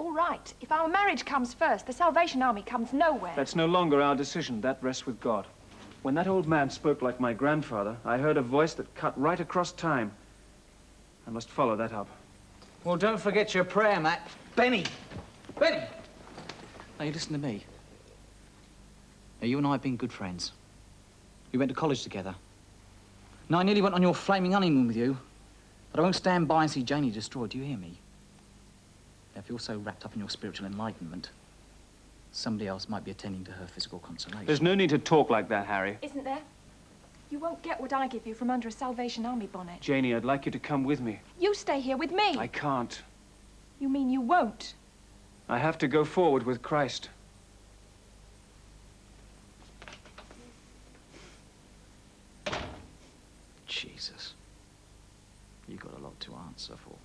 All right. If our marriage comes first, the Salvation Army comes nowhere. That's no longer our decision. That rests with God. When that old man spoke like my grandfather, I heard a voice that cut right across time. I must follow that up. Well, don't forget your prayer, Matt. Benny! Benny! Now, you listen to me. Now, you and I have been good friends. We went to college together. Now, I nearly went on your flaming honeymoon with you, but I won't stand by and see Janie destroyed. Do you hear me? Now, if you're so wrapped up in your spiritual enlightenment, somebody else might be attending to her physical consolation. There's no need to talk like that, Harry. Isn't there? You won't get what I give you from under a Salvation Army bonnet. Janie, I'd like you to come with me. You stay here with me. I can't. You mean you won't? I have to go forward with Christ. Jesus. You got a lot to answer for.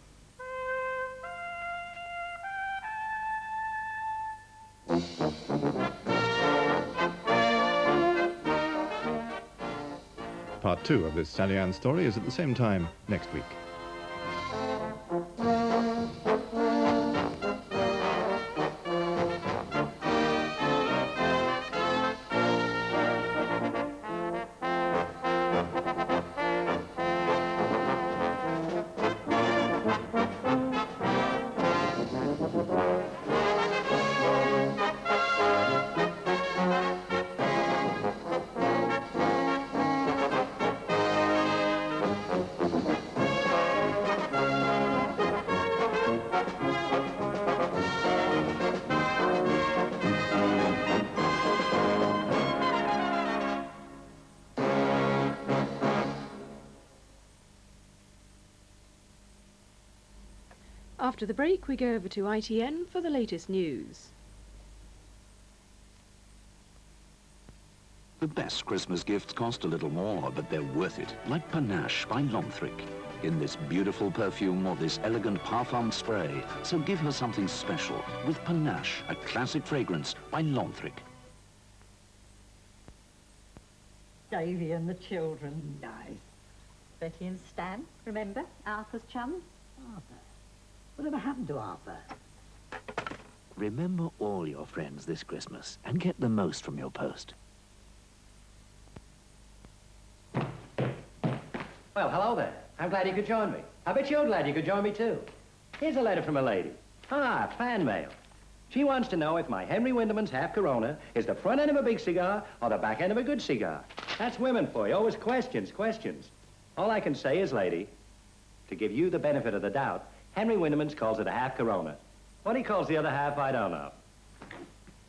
Part 2 of this Sally Ann story is at the same time next week. After the break, we go over to ITN for the latest news. The best Christmas gifts cost a little more, but they're worth it, like Panache by Lonthric. In this beautiful perfume or this elegant parfum spray, so give her something special with Panache, a classic fragrance by Lonthric. Davy and the children. Nice. Betty and Stan, remember? Arthur's chums. Arthur? Whatever happened to Arthur? Remember all your friends this Christmas and get the most from your post. Well, hello there. I'm glad you could join me. I bet you're glad you could join me, too. Here's a letter from a lady. Ah, fan mail. She wants to know if my Henry Winderman's half Corona is the front end of a big cigar or the back end of a good cigar. That's women for you. Always questions, questions. All I can say is, lady, to give you the benefit of the doubt, Henry Winderman's calls it a half Corona. What he calls the other half, I don't know.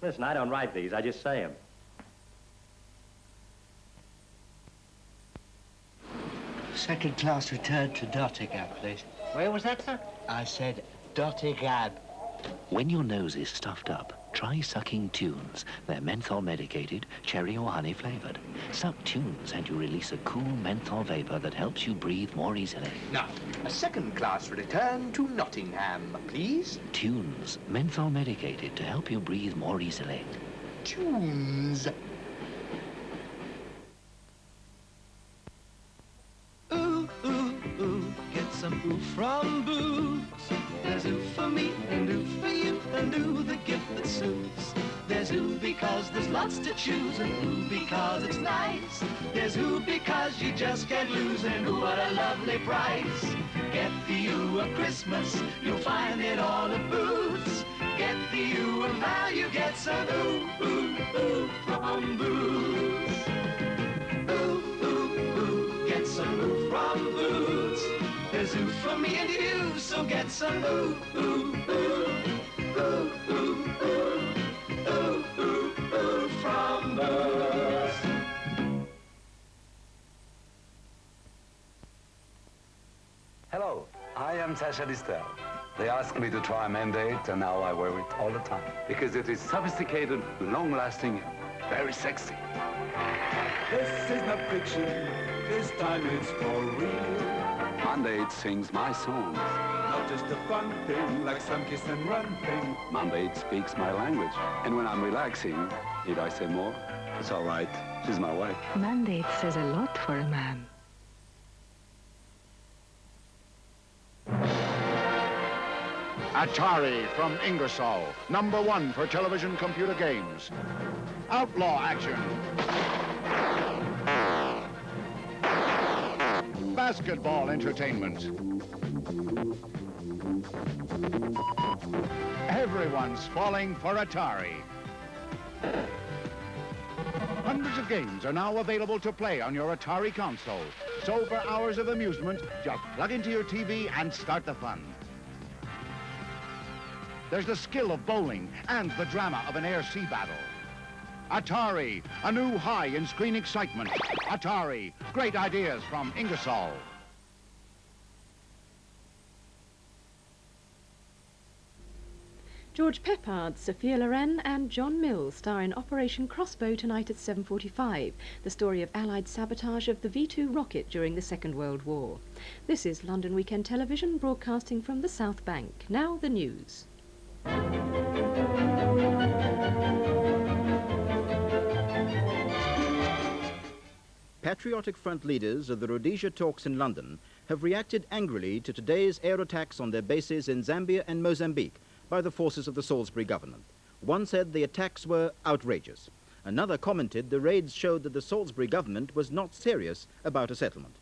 Listen, I don't write these, I just say them. Second class return to Nottingham, please. Where was that, sir? I said Nottingham. When your nose is stuffed up, try sucking Tunes. They're menthol medicated, cherry or honey flavored. Suck Tunes and you release a cool menthol vapor that helps you breathe more easily. Now, a second-class return to Nottingham, please. Tunes, menthol medicated to help you breathe more easily. Tunes. Ooh, ooh, ooh, get some ooh from Boots. There's ooh for me and ooh for you and ooh the gift that suits. There's ooh because there's lots to choose and ooh because it's nice. There's ooh because you just can't lose and ooh what a lovely price. Get the ooh of Christmas, you'll find it all at Boots. Get the ooh and now you get some ooh, ooh, ooh from Boots. Ooh, ooh, ooh, get some ooh from Boots. There's ooh for me and you, so get some ooh, ooh, ooh, ooh, ooh, ooh, ooh, ooh, ooh from Boots. Hello, I am Sasha Distel. They asked me to try a mandate, and now I wear it all the time. Because it is sophisticated, long-lasting, very sexy. This is not fiction, this time it's for real. Mandate sings my songs. Not just a fun thing, like some kiss and run thing. Mandate speaks my language. And when I'm relaxing, need I say more? It's all right, she's my wife. Mandate says a lot for a man. Atari from Ingersoll, #1 for television computer games. Outlaw action. Basketball entertainment. Everyone's falling for Atari. Hundreds of games are now available to play on your Atari console. So for hours of amusement, just plug into your TV and start the fun. There's the skill of bowling and the drama of an air-sea battle. Atari, a new high in screen excitement. Atari, great ideas from Ingersoll. George Peppard, Sophia Loren and John Mills star in Operation Crossbow tonight at 7:45, the story of Allied sabotage of the V-2 rocket during the Second World War. This is London Weekend Television, broadcasting from the South Bank. Now the news. Patriotic Front leaders of the Rhodesia talks in London have reacted angrily to today's air attacks on their bases in Zambia and Mozambique by the forces of the Salisbury government. One said the attacks were outrageous. Another commented the raids showed that the Salisbury government was not serious about a settlement.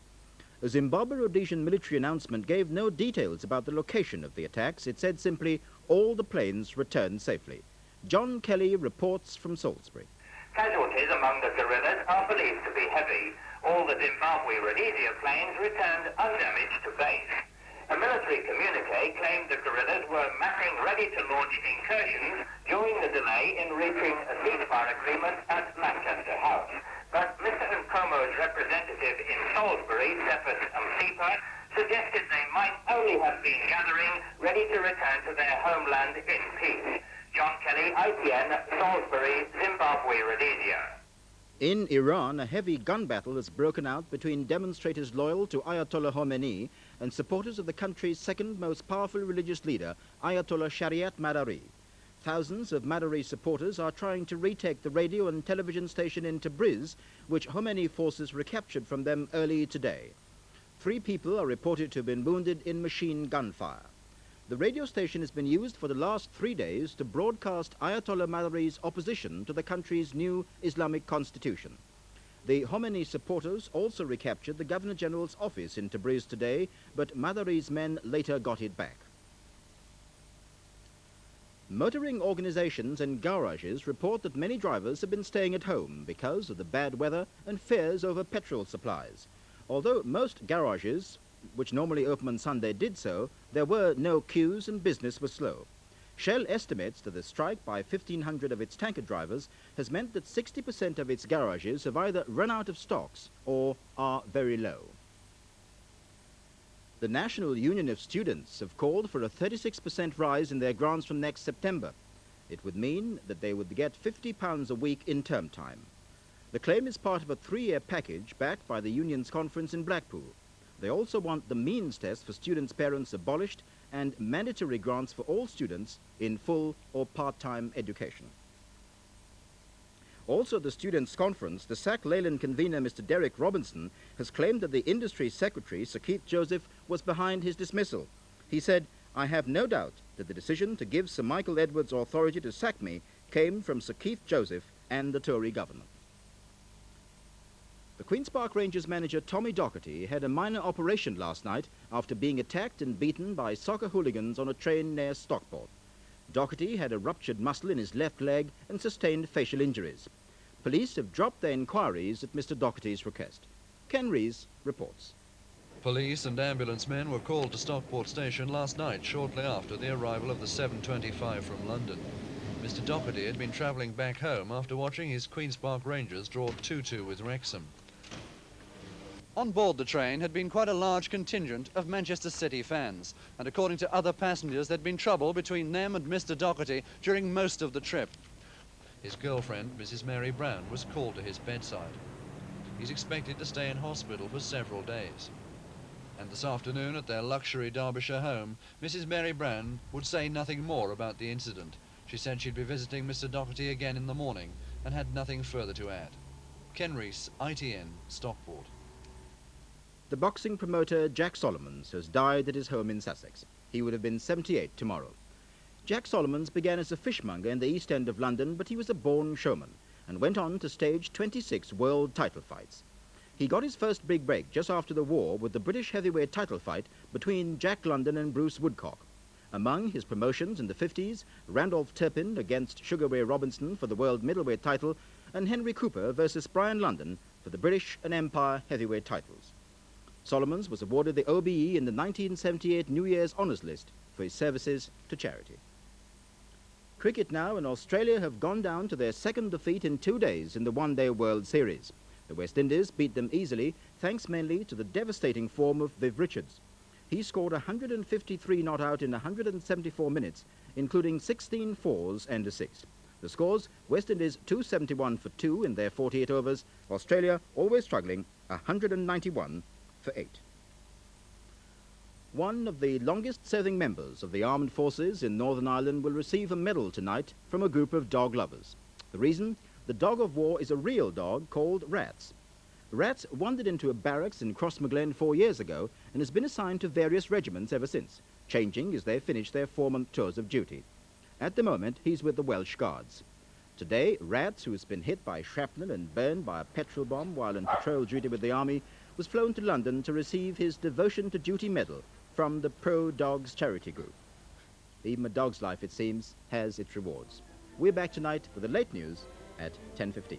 A Zimbabwe-Rhodesian military announcement gave no details about the location of the attacks. It said simply, all the planes returned safely. John Kelly reports from Salisbury. Casualties among the guerrillas are believed to be heavy. All the Zimbabwe-Rhodesia planes returned undamaged to base. A military communique claimed the guerrillas were massing ready to launch incursions during the delay in reaching a ceasefire agreement at Manchester House. But Mr. Nkomo's representative in Salisbury, Cephas Msipa, suggested they might only have been gathering ready to return to their homeland in peace. John Kelly, ITN, Salisbury, Zimbabwe, Rhodesia. In Iran, a heavy gun battle has broken out between demonstrators loyal to Ayatollah Khomeini and supporters of the country's second most powerful religious leader, Ayatollah Shariat Madari. Thousands of Madari supporters are trying to retake the radio and television station in Tabriz, which Khomeini forces recaptured from them early today. 3 people are reported to have been wounded in machine gun fire. The radio station has been used for the last 3 days to broadcast Ayatollah Madari's opposition to the country's new Islamic constitution. The Khomeini supporters also recaptured the Governor-General's office in Tabriz today, but Madari's men later got it back. Motoring organizations and garages report that many drivers have been staying at home because of the bad weather and fears over petrol supplies. Although most garages, which normally open on Sunday, did so, there were no queues and business was slow. Shell estimates that the strike by 1,500 of its tanker drivers has meant that 60% of its garages have either run out of stocks or are very low. The National Union of Students have called for a 36% rise in their grants from next September. It would mean that they would get £50 a week in term time. The claim is part of a 3-year package backed by the union's conference in Blackpool. They also want the means test for students' parents abolished and mandatory grants for all students in full or part-time education. Also, the Students' Conference, the SAC Leyland convener, Mr. Derek Robinson, has claimed that the industry secretary, Sir Keith Joseph, was behind his dismissal. He said, "I have no doubt that the decision to give Sir Michael Edwards authority to sack me came from Sir Keith Joseph and the Tory government." The Queen's Park Rangers manager Tommy Doherty had a minor operation last night after being attacked and beaten by soccer hooligans on a train near Stockport. Doherty had a ruptured muscle in his left leg and sustained facial injuries. Police have dropped their inquiries at Mr. Doherty's request. Ken Rees reports. Police and ambulance men were called to Stockport station last night, shortly after the arrival of the 725 from London. Mr. Doherty had been travelling back home after watching his Queen's Park Rangers draw 2-2 with Wrexham. On board the train had been quite a large contingent of Manchester City fans, and according to other passengers, there'd been trouble between them and Mr. Doherty during most of the trip. His girlfriend, Mrs. Mary Brown, was called to his bedside. He's expected to stay in hospital for several days. And this afternoon at their luxury Derbyshire home, Mrs. Mary Brown would say nothing more about the incident. She said she'd be visiting Mr. Doherty again in the morning and had nothing further to add. Ken Rees, ITN, Stockport. The boxing promoter Jack Solomons has died at his home in Sussex. He would have been 78 tomorrow. Jack Solomons began as a fishmonger in the East End of London, but he was a born showman and went on to stage 26 world title fights. He got his first big break just after the war with the British heavyweight title fight between Jack London and Bruce Woodcock. Among his promotions in the 50s, Randolph Turpin against Sugar Ray Robinson for the world middleweight title, and Henry Cooper versus Brian London for the British and Empire heavyweight titles. Solomons was awarded the OBE in the 1978 New Year's Honours List for his services to charity. Cricket now and Australia have gone down to their second defeat in 2 days in the one-day World Series. The West Indies beat them easily, thanks mainly to the devastating form of Viv Richards. He scored 153 not out in 174 minutes, including 16 fours and a six. The scores: West Indies 271 for 2 in their 48 overs, Australia, always struggling, 191 for 8. One of the longest-serving members of the armed forces in Northern Ireland will receive a medal tonight from a group of dog lovers. The reason? The dog of war is a real dog called Rats. Rats wandered into a barracks in Crossmaglen 4 years ago and has been assigned to various regiments ever since, changing as they finish their 4-month tours of duty. At the moment, he's with the Welsh Guards. Today, Rats, who has been hit by shrapnel and burned by a petrol bomb while in patrol duty with the army, was flown to London to receive his Devotion to Duty medal from the Pro Dogs charity group. Even a dog's life, it seems, has its rewards. We're back tonight with the late news at 10:15.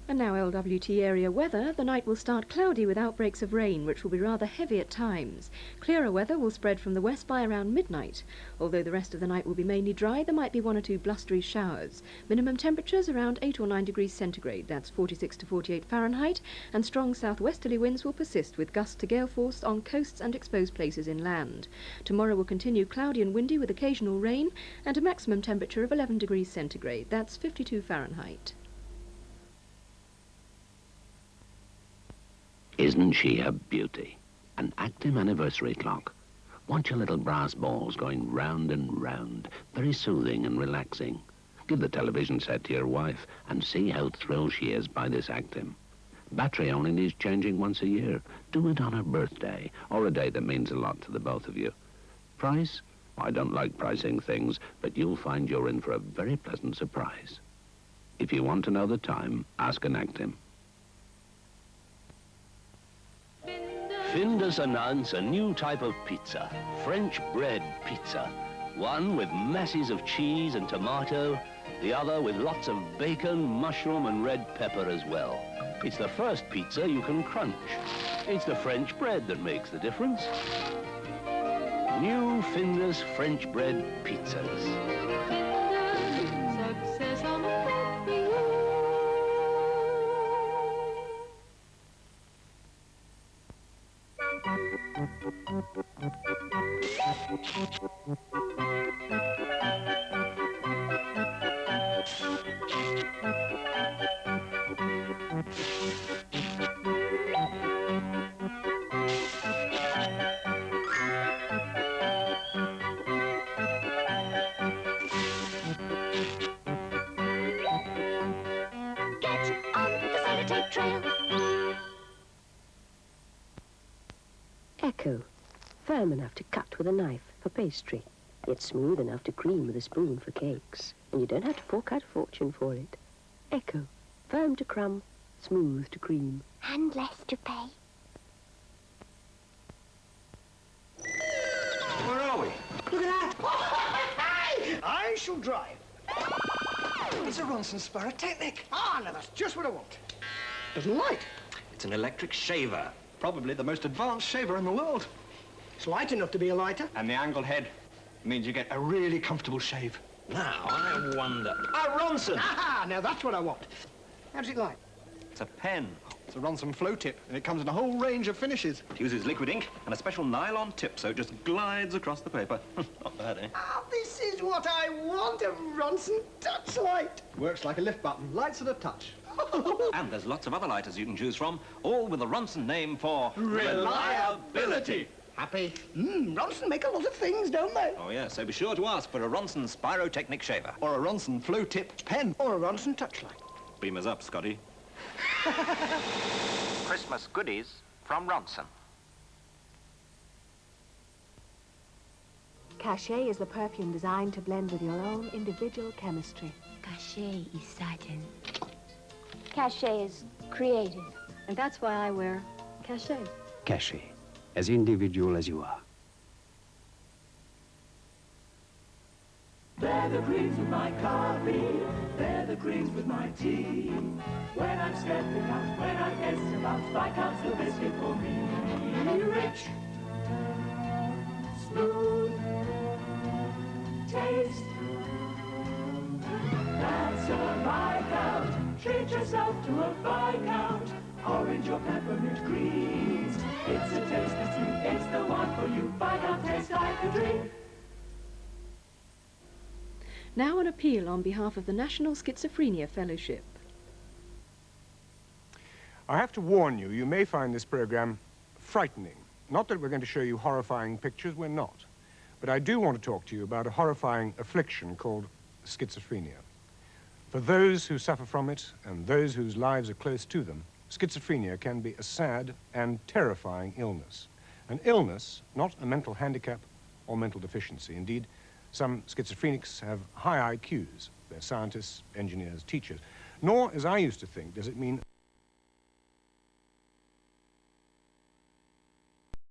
And now LWT area weather. The night will start cloudy with outbreaks of rain, which will be rather heavy at times. Clearer weather will spread from the west by around midnight. Although the rest of the night will be mainly dry, there might be 1 or 2 blustery showers. Minimum temperatures around 8 or 9 degrees centigrade, that's 46 to 48 Fahrenheit, and strong southwesterly winds will persist with gusts to gale force on coasts and exposed places inland. Tomorrow will continue cloudy and windy with occasional rain, and a maximum temperature of 11 degrees centigrade, that's 52 Fahrenheit. Isn't she a beauty? An active anniversary clock. Watch your little brass balls going round and round. Very soothing and relaxing. Give the television set to your wife and see how thrilled she is by this actim. Battery only needs changing once a year. Do it on her birthday or a day that means a lot to the both of you. Price? I don't like pricing things, but you'll find you're in for a very pleasant surprise. If you want to know the time, ask an actim. Findus announce a new type of pizza, French bread pizza. One with masses of cheese and tomato, the other with lots of bacon, mushroom and red pepper as well. It's the first pizza you can crunch. It's the French bread that makes the difference. New Findus French bread pizzas. Success on the Echo, firm enough to cut with a knife for pastry, yet smooth enough to cream with a spoon for cakes, and you don't have to fork out a fortune for it. Echo, firm to crumb, smooth to cream. And less to pay. Where are we? Look at that! I shall drive. It's a Ronson Spirotechnic. Ah, now that's just what I want. Doesn't light. It's an electric shaver. Probably the most advanced shaver in the world. It's light enough to be a lighter. And the angled head means you get a really comfortable shave. Now, I wonder... Ah, Ronson! Aha! Now that's what I want. How does it light? It's a pen. It's a Ronson flow tip, and it comes in a whole range of finishes. It uses liquid ink and a special nylon tip, so it just glides across the paper. Not bad, eh? Ah, this is what I want, a Ronson touch light. Works like a lift button, lights at a touch. And there's lots of other lighters you can choose from, all with a Ronson name for... reliability. Happy? Ronson make a lot of things, don't they? Oh, yeah, so be sure to ask for a Ronson Spirotechnic shaver. Or a Ronson flow-tipped pen. Or a Ronson touchlight. Beam us up, Scotty. Christmas goodies from Ronson. Cachet is the perfume designed to blend with your own individual chemistry. Cachet is satin. Cachet is creative. And that's why I wear cachet. Cachet, as individual as you are. They're the greens with my coffee, they're the greens with my tea. When I'm stepping out, when I guess about, Viscount's the biscuit for me. Rich, smooth, taste. That's a Viscount. Treat yourself to a Viscount. Orange or peppermint greens. It's a taste that's new, it's the one for you. Viscount tastes like a dream. Now an appeal on behalf of the National Schizophrenia Fellowship. I have to warn you, you may find this program frightening. Not that we're going to show you horrifying pictures, we're not. But I do want to talk to you about a horrifying affliction called schizophrenia. For those who suffer from it and those whose lives are close to them, schizophrenia can be a sad and terrifying illness. An illness, not a mental handicap or mental deficiency. Indeed, some schizophrenics have high IQs. They're scientists, engineers, teachers. Nor, as I used to think, does it mean